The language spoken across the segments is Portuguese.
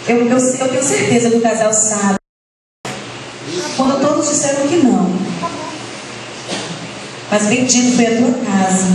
Eu tenho certeza que o casal sabe. Quando todos disseram que não. Mas bendito foi a tua casa.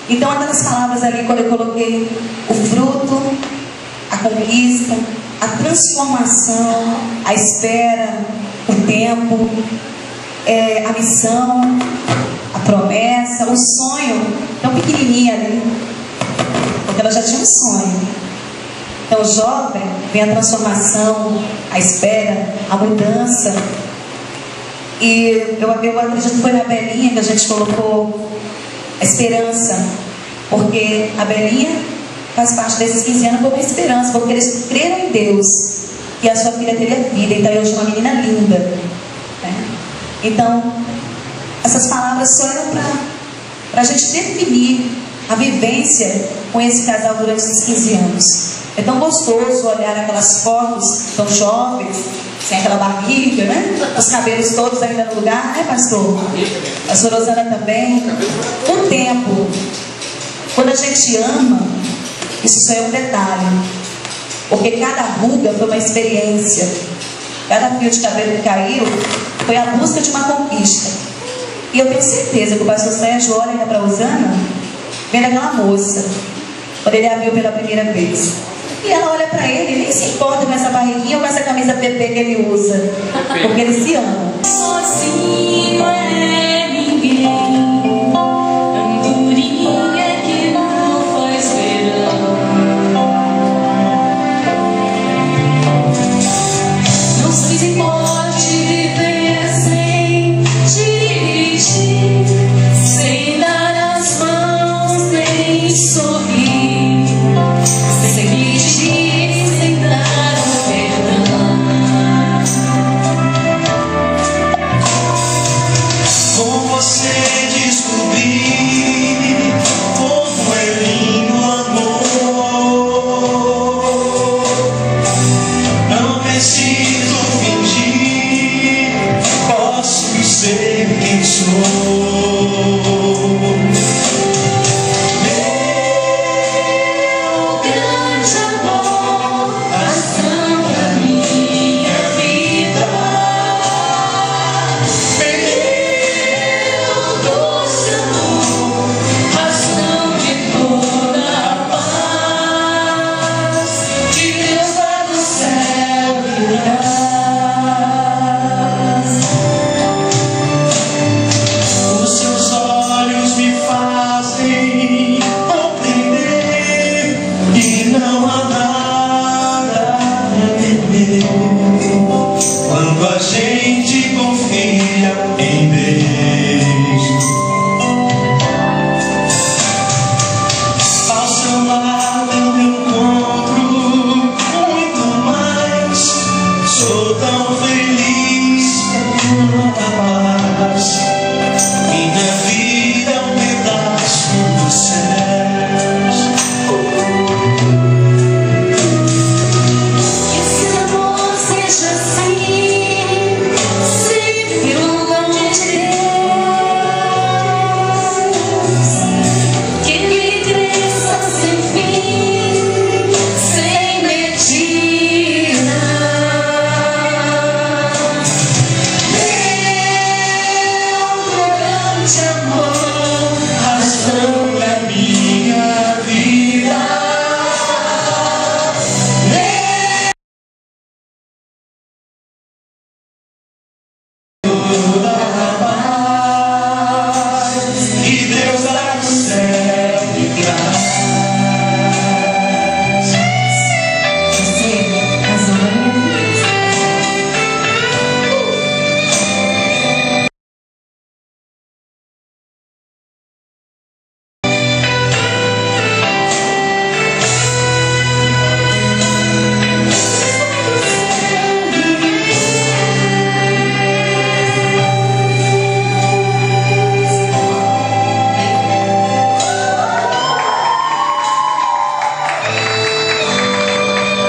Então, aquelas palavras ali, quando eu coloquei o fruto, a conquista, a transformação, a espera, o tempo, a missão, a promessa, o sonho, tão pequenininha ali, porque ela já tinha um sonho. Então, jovem, vem a transformação, a espera, a mudança. E eu acredito que foi na Belinha que a gente colocou a esperança, porque a Belinha faz parte desses 15 anos como uma esperança, porque eles creram em Deus e a sua filha teria vida. Então, hoje é uma menina linda, né? Então, essas palavras só eram para a gente definir a vivência com esse casal durante esses 15 anos. É tão gostoso olhar aquelas fotos tão jovens, sem aquela barriga, né? Os cabelos todos ainda no lugar, né, pastor? A pastora Rosana também. O tempo. Quando a gente ama, isso só é um detalhe. Porque cada ruga foi uma experiência. Cada fio de cabelo que caiu foi a busca de uma conquista. E eu tenho certeza que o pastor Sérgio olha ainda para a Rosana, vendo aquela moça, quando ele a viu pela primeira vez. E ela olha para ele e nem se importa com essa barriguinha ou com essa camisa PP que ele usa. Porque ele se ama. Sozinho é ninguém, andorinha que não faz verão. Não se pode viver sem dirigir, sem dar as mãos, nem sorrir, sem pedir, sem dar o perdão. Com você descobri como é lindo o amor. Não preciso fingir, posso ser quem sou. Meu grande amor, razão da minha vida. Meu doce amor, razão de toda a paz. De Deus lá do céu me dás. Os seus olhos me fazem compreender que não há nada a temer quando a gente confia em Deus. Ao seu lado eu encontro muito mais. Sou tão feliz com a paz. Minha vida é um pedaço dos céus. Que esse amor seja assim, sempre longe de Deus. Que ele cresça sem fim, sem medida. Meu grande amor, Razão da minha vida. Toda a paz que Deus lá do céu me traz. Você é a razão da minha vida.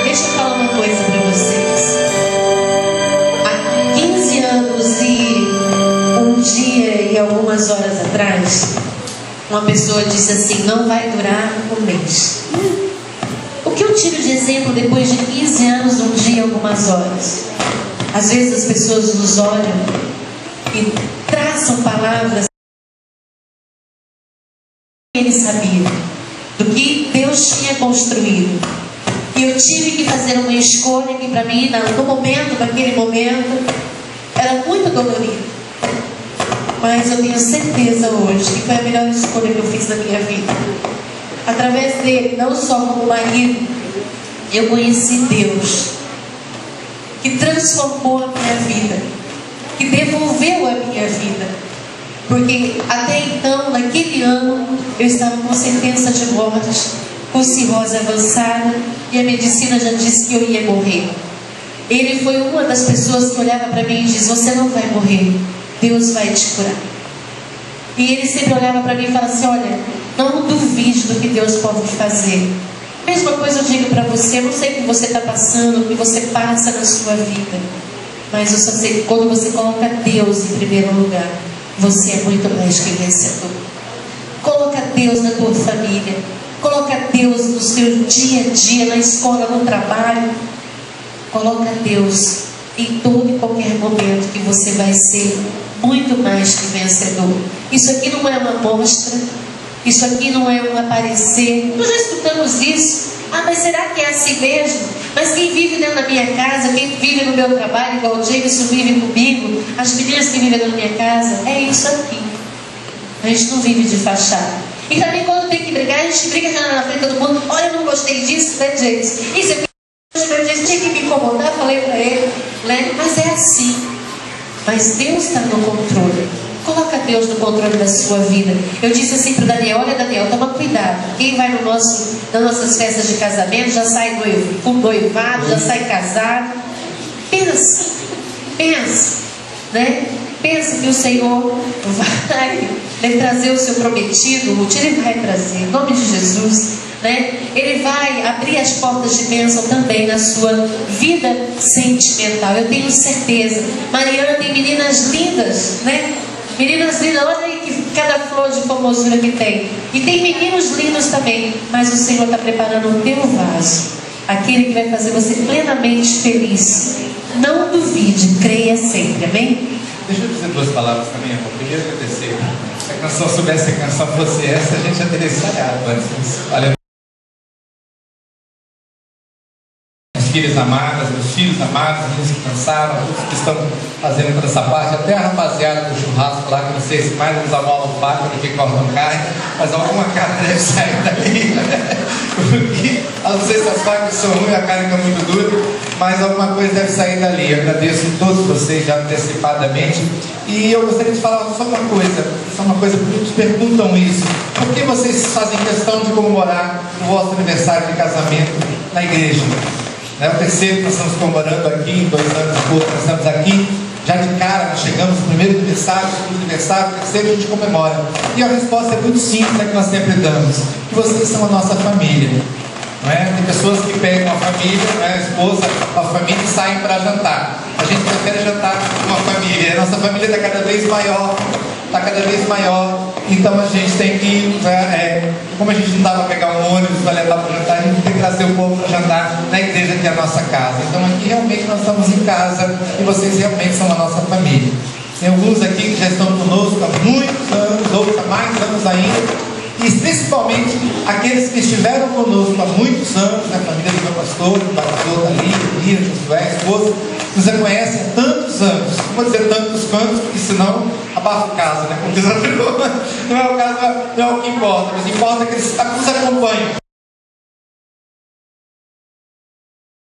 Deixa eu falar uma coisa pra vocês. Há 15 anos e um dia e algumas horas atrás, uma pessoa disse assim: não vai durar um mês. O que eu tiro de exemplo depois de 15 anos, um dia dia e algumas horas. Às vezes as pessoas nos olham e traçam palavras que ele sabia, do que Deus tinha construído. E eu tive que fazer uma escolha que para mim, no momento, naquele momento, era muito dolorido. Mas eu tenho certeza hoje que foi a melhor escolha que eu fiz na minha vida. Através dele, não só como marido, eu conheci Deus, que transformou a minha vida, que devolveu a minha vida. Porque até então, naquele ano, eu estava com sentença de morte, com cirrose avançada, e a medicina já disse que eu ia morrer. Ele foi uma das pessoas que olhava para mim e disse: você não vai morrer, Deus vai te curar. E ele sempre olhava para mim e falava assim: olha, não duvide do que Deus pode fazer. Mesma coisa eu digo para você, eu não sei o que você está passando, o que você passa na sua vida, mas eu só sei que quando você coloca Deus em primeiro lugar, você é muito mais que vencedor. Coloca Deus na tua família, coloca Deus no seu dia a dia, na escola, no trabalho. Coloca Deus em todo e qualquer momento, que você vai ser muito mais que vencedor. Isso aqui não é uma mostra, isso aqui não é um aparecer. Nós já escutamos isso. Ah, mas será que é assim mesmo? Mas quem vive dentro da minha casa, quem vive no meu trabalho, igual o Jameson vive comigo, as meninas que vivem na minha casa, é isso aqui. A gente não vive de fachada. E também quando tem que brigar, a gente briga na frente de todo mundo. Olha, eu não gostei disso, né, Jameson? Isso aqui tinha que me incomodar, falei para ele, né? Mas é assim. Mas Deus está no controle. Coloca Deus no controle da sua vida. Eu disse assim para o Daniel: olha, Daniel, toma cuidado. Quem vai nas nossas festas de casamento já sai noivado, já sai casado. Pensa, né? Pensa que o Senhor vai trazer o seu prometido, o tiro Ele vai trazer, em nome de Jesus, né? Ele vai abrir as portas de bênção também na sua vida sentimental. Eu tenho certeza. Mariana tem meninas lindas, né? Meninas lindas, olha aí que cada flor de formosura que tem. E tem meninos lindos também. Mas o Senhor está preparando o teu vaso, aquele que vai fazer você plenamente feliz. Não duvide, creia sempre, amém? Deixa eu dizer duas palavras também, amor. Primeiro, agradecer. Se a canção soubesse que a canção fosse essa, a gente já teria ensaiado. Valeu. Filhas amadas, meus filhos amados, meus que cansaram, todos que estão fazendo toda essa parte, até a rapaziada do churrasco lá, que não sei se mais nos amolam faca do que cortam carne, mas alguma carne deve sair dali, porque não sei se as facas são ruins, a carne fica muito dura, mas alguma coisa deve sair dali. Eu agradeço a todos vocês já antecipadamente, e eu gostaria de falar só uma coisa, porque muitos perguntam isso: por que vocês fazem questão de comemorar o vosso aniversário de casamento na igreja? É o terceiro que nós estamos comemorando aqui, em 2 anos e pouco, nós estamos aqui, já de cara, nós chegamos no primeiro aniversário, segundo aniversário, terceiro a gente comemora. E a resposta é muito simples, é que nós sempre damos: que vocês são a nossa família. Não é? Tem pessoas que pegam a família, não é? A esposa, a família, e saem para jantar. A gente prefere jantar com a família. A nossa família está cada vez maior, então a gente tem que, como a gente não dá para pegar um ônibus para levar para jantar, a gente tem que trazer o povo para jantar na igreja, que é a nossa casa. Então aqui realmente nós estamos em casa, e vocês realmente são a nossa família. Tem alguns aqui que já estão conosco há muitos anos, outros há mais anos ainda, e principalmente aqueles que estiveram conosco há muitos anos, na família do meu pastor, do pastor ali, Lira, Josué, a esposa, nos reconhecem há tantos anos. Não vou dizer tantos quantos, porque senão abafa o caso, né? Porque não é o caso, não é o que importa, mas importa que eles nos acompanham.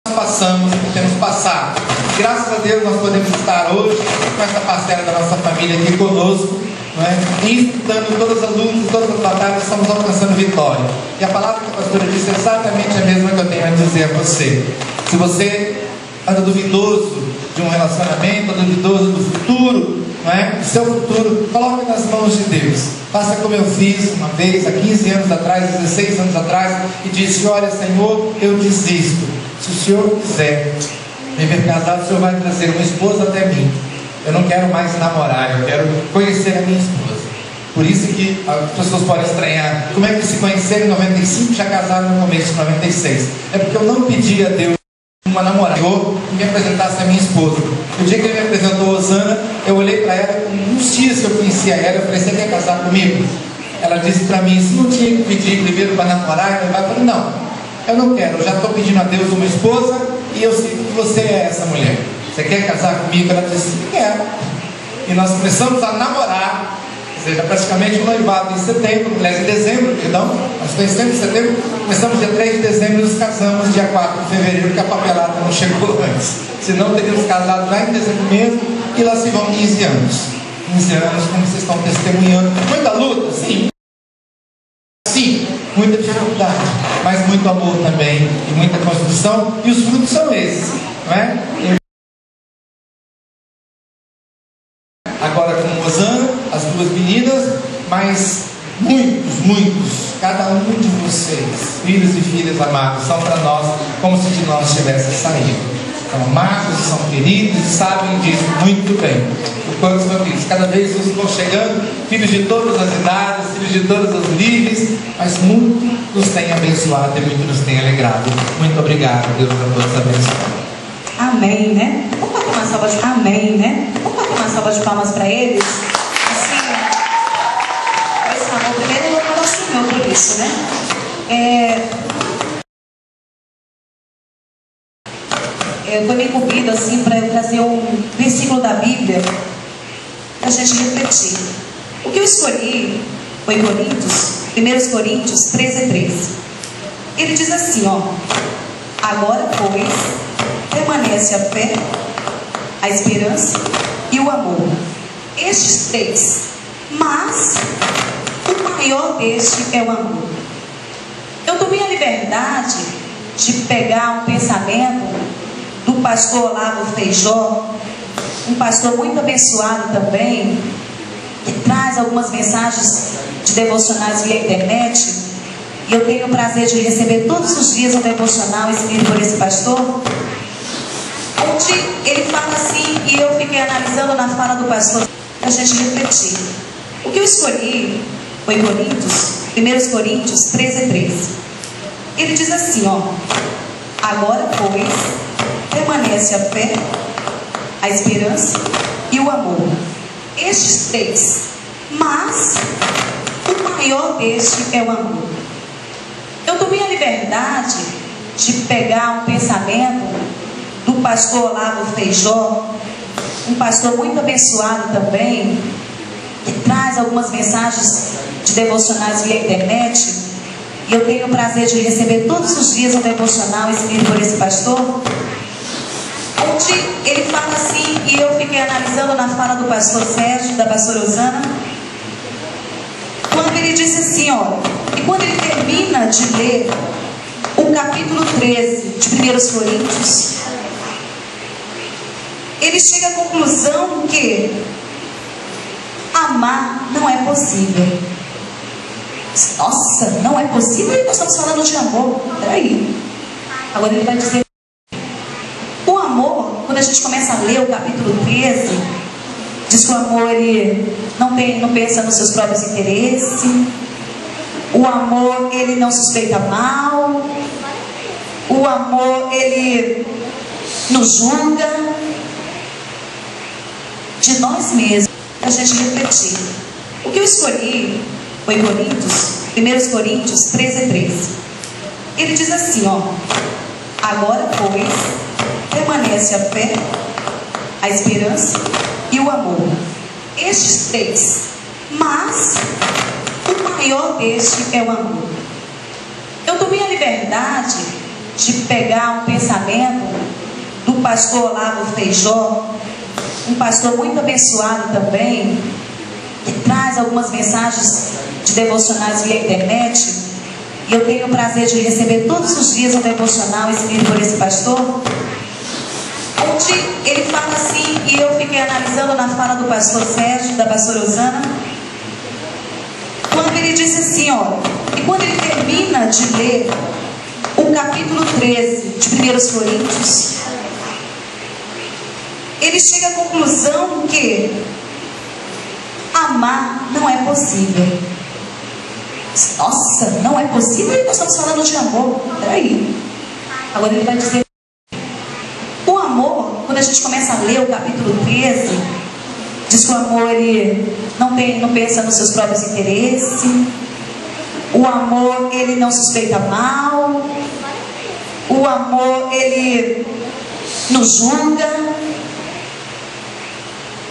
Nós passamos, temos passado. Graças a Deus nós podemos estar hoje com essa parcela da nossa família aqui conosco, não é? E enfrentando todas as lutas, todas as batalhas, estamos alcançando vitória. E a palavra que a pastora disse é exatamente a mesma que eu tenho a dizer a você. Se você anda duvidoso de um relacionamento, anda duvidoso do futuro, não é? O seu futuro, coloque nas mãos de Deus. Faça como eu fiz uma vez, há 15 anos atrás, 16 anos atrás, e disse: olha, Senhor, eu desisto. Se o Senhor quiser me ver casado, o Senhor vai trazer uma esposa até mim. Eu não quero mais namorar, eu quero conhecer a minha esposa. Por isso que as pessoas podem estranhar: como é que se conheceram em 95 e já casaram no começo de 96? É porque eu não pedi a Deus uma namorada, eu me apresentasse a minha esposa. O dia que ele me apresentou a Osana, eu olhei para ela, uns dias que eu conhecia ela, eu falei, você quer casar comigo? Ela disse para mim, se não tinha que pedir primeiro para namorar, eu falei, não, eu não quero, eu já estou pedindo a Deus uma esposa e eu sei que você é essa mulher. Você quer casar comigo? Ela disse, quero. E nós começamos a namorar, ou seja, praticamente o noivado em setembro, aliás, em dezembro, perdão, nós conhecemos em setembro, começamos dia 3 de dezembro e nos casamos dia 4 de fevereiro, porque a papelada não chegou antes. Senão teríamos casado já em dezembro mesmo, e lá se vão 15 anos. 15 anos, como vocês estão testemunhando. Muita luta, sim. Sim, muita dificuldade, mas muito amor também, e muita construção, e os frutos são esses, não é? Agora com Osana, as duas meninas, mas muitos, cada um de vocês, filhos e filhas amados, são para nós como se de nós tivesse saído. São amados, são queridos e sabem disso muito bem. O quanto são queridos. Cada vez uns vão chegando, filhos de todas as idades, filhos de todos os níveis, mas muito nos tem abençoado e muito nos tem alegrado. Muito obrigado, Deus, a todos abençoe. Amém, né? Vamos bater uma salva de palmas. Amém, né? Vamos bater uma salva de palmas para eles. Assim, esse amor primeiro eu vou ao Senhor por isso, né? Eu fui me incumbido assim para trazer um versículo da Bíblia para a gente refletir. O que eu escolhi foi Coríntios, 1 Coríntios 13:13. Ele diz assim, ó: agora, pois, permanece a fé, a esperança e o amor. Estes três, mas o maior deste é o amor. Eu tomei a liberdade de pegar um pensamento do pastor Olavo Feijó, um pastor muito abençoado também, que traz algumas mensagens de devocionais via internet, e eu tenho o prazer de receber todos os dias um devocional escrito por esse pastor, onde ele fala assim, e eu fiquei analisando na fala do pastor, para a gente refletir. O que eu escolhi foi Coríntios, 1 Coríntios 13:13. Ele diz assim, ó: agora, pois, permanece a fé, a esperança e o amor. Estes três, mas o maior deste é o amor. Eu tomei a liberdade de pegar um pensamento do pastor Olavo Feijó, um pastor muito abençoado também, que traz algumas mensagens de devocionais via internet, e eu tenho o prazer de receber todos os dias um devocional escrito por esse pastor, onde ele fala assim, e eu fiquei analisando na fala do pastor Sérgio, da pastora Osana, quando ele disse assim, olha, e quando ele termina de ler o capítulo 13 de 1 Coríntios, ele chega à conclusão que amar não é possível. Nossa, não é possível? E nós estamos falando de amor. Peraí. Agora ele vai dizer, o amor, quando a gente começa a ler o capítulo 13, diz que o amor ele não pensa nos seus próprios interesses, o amor ele não suspeita mal, o amor ele não julga. De nós mesmos, a gente refletir. O que eu escolhi foi Coríntios, 1 Coríntios 13:13. Ele diz assim, ó: agora, pois, permanece a fé, a esperança e o amor. Estes três, mas o maior deste é o amor. Eu tomei a liberdade de pegar um pensamento do pastor Olavo Feijó, um pastor muito abençoado também, que traz algumas mensagens de devocionais via internet, e eu tenho o prazer de receber todos os dias um devocional escrito por esse pastor, onde ele fala assim, e eu fiquei analisando na fala do pastor Sérgio, da pastora Osana, quando ele disse assim, olha, e quando ele termina de ler o capítulo 13 de 1 Coríntios, ele chega à conclusão que amar não é possível. Nossa, não é possível? E nós estamos falando de amor. Peraí. Agora ele vai dizer, gente começa a ler o capítulo 13, diz que o amor ele não pensa nos seus próprios interesses, o amor ele não suspeita mal, o amor ele não julga.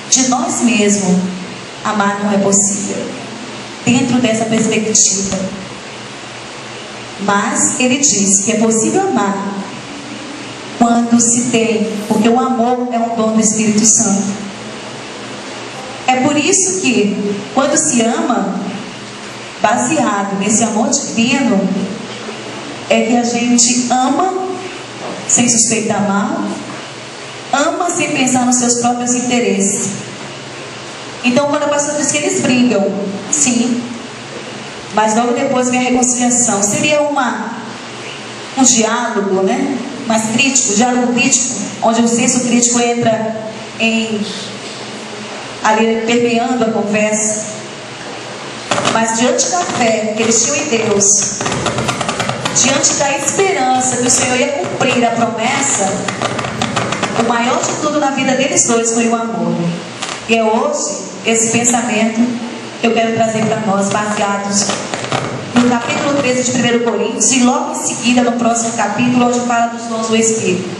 De nós mesmos, amar não é possível, dentro dessa perspectiva. Mas ele diz que é possível amar quando se tem, porque o amor é um dom do Espírito Santo. É por isso que, quando se ama, baseado nesse amor divino, é que a gente ama sem suspeitar mal, ama sem pensar nos seus próprios interesses. Então, quando a pastora diz que eles brigam, sim, mas logo depois vem a reconciliação. Seria um diálogo, né? Mais crítico, diálogo crítico, onde o senso crítico entra ali permeando a conversa. Mas diante da fé que eles tinham em Deus, diante da esperança que o Senhor ia cumprir a promessa, o maior de tudo na vida deles dois foi o amor. E é hoje esse pensamento que eu quero trazer para nós, baseados no capítulo 13 de 1 Coríntios, e logo em seguida no próximo capítulo, onde fala dos dons do Espírito.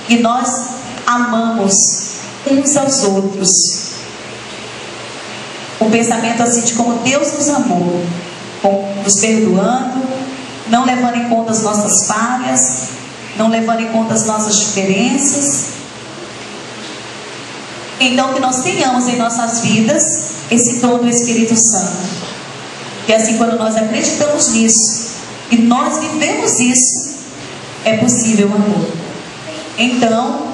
E nós amamos uns aos outros. Um pensamento assim de como Deus nos amou, nos perdoando, não levando em conta as nossas falhas, não levando em conta as nossas diferenças. Então que nós tenhamos em nossas vidas esse dom do Espírito Santo. E assim, quando nós acreditamos nisso e nós vivemos isso, é possível o amor. Então,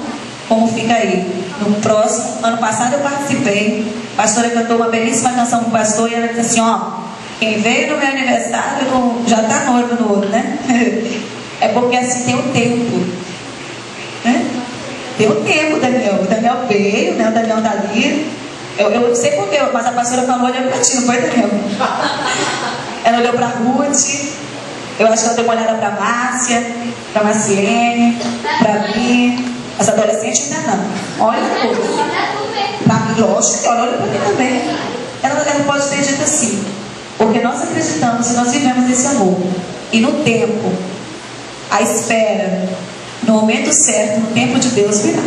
como fica aí? No próximo, ano passado eu participei, a pastora cantou uma belíssima canção com o pastor, e ela disse assim, ó, quem veio no meu aniversário já está noivo no outro, né? É porque assim tem um tempo, né? Tem um tempo, Daniel. O Daniel veio, né? O Daniel está ali. Eu não sei porquê, mas a pastora falou olhando para ti, não foi, Daniel? Ela olhou para Ruth, eu acho que ela deu uma olhada para Márcia, para Marciene, para mim. As adolescentes ainda não. Olha para mim, lógico que olha para mim também. Ela pode ter dito assim, porque nós acreditamos e nós vivemos esse amor. E no tempo, a espera, no momento certo, no tempo de Deus virá.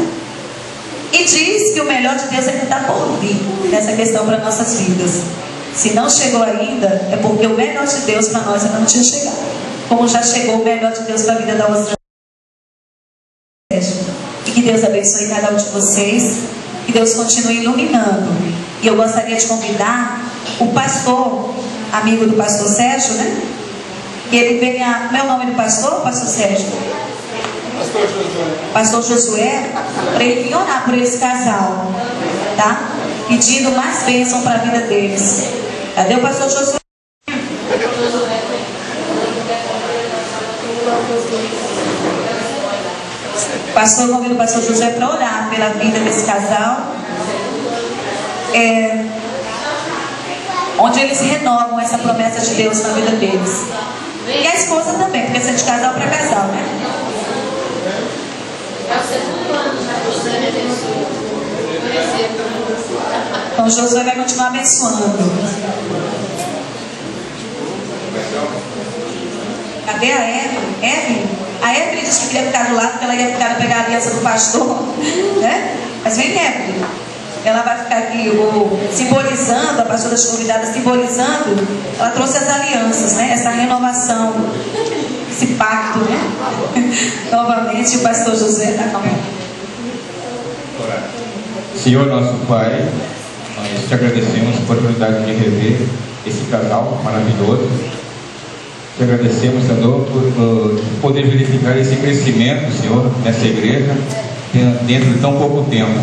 E diz que o melhor de Deus ainda está por vir nessa questão para nossas vidas. Se não chegou ainda, é porque o melhor de Deus para nós ainda não tinha chegado. Como já chegou o melhor de Deus para a vida da outra. E que Deus abençoe cada um de vocês. Que Deus continue iluminando. E eu gostaria de convidar o pastor, amigo do pastor Sérgio, né? Que ele venha. Como é o nome do pastor Sérgio? Pastor Josué, para ele vir orar por esse casal, tá? Pedindo mais bênção para a vida deles. Cadê o pastor Josué? Pastor, convido o pastor Josué para orar pela vida desse casal, onde eles renovam essa promessa de Deus na vida deles. E a esposa também, porque isso é de casal para casal, né? É o segundo ano já que você me abençoou. Então Josué vai continuar abençoando. Cadê a Evelyn? A Evelyn disse que queria ficar do lado, porque ela ia ficar pegar a aliança do pastor, né? Mas vem, Evelyn. Ela vai ficar aqui simbolizando, a pastora das convidadas simbolizando, ela trouxe as alianças, né? Essa renovação, esse pacto, né? Novamente o pastor José está com Senhor nosso Pai, nós te agradecemos a oportunidade de rever esse casal maravilhoso. Te agradecemos, Senhor, por poder verificar esse crescimento, Senhor, nessa igreja, dentro de tão pouco tempo.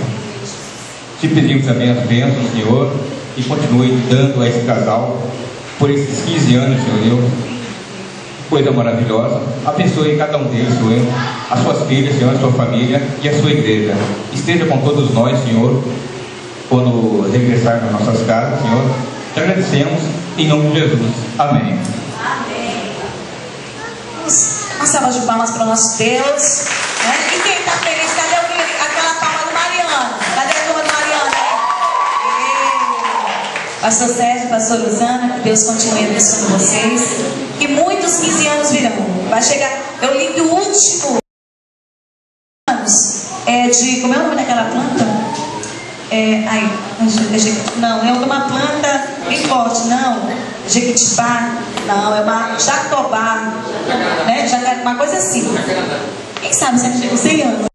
Te pedimos também as bênçãos, Senhor, e continue dando a esse casal por esses 15 anos, Senhor Deus. Coisa maravilhosa. Abençoe cada um deles, Senhor, as suas filhas, Senhor, a sua família e a sua igreja. Esteja com todos nós, Senhor, quando regressar nas nossas casas, Senhor. Te agradecemos em nome de Jesus. Amém. Uma salva de palmas para o nosso Deus, né? E quem está feliz, cadê aquela palma do Pastor Sérgio, Pastor Rosana, que Deus continue abençoando vocês. Que muitos 15 anos virão. Vai chegar. Eu li que o último anos é de. Como é o nome daquela planta? Não, é uma planta bem forte, não. Jequitibá, não, é uma jatobá, né? Uma coisa assim. Quem sabe se a gente chega 100 anos.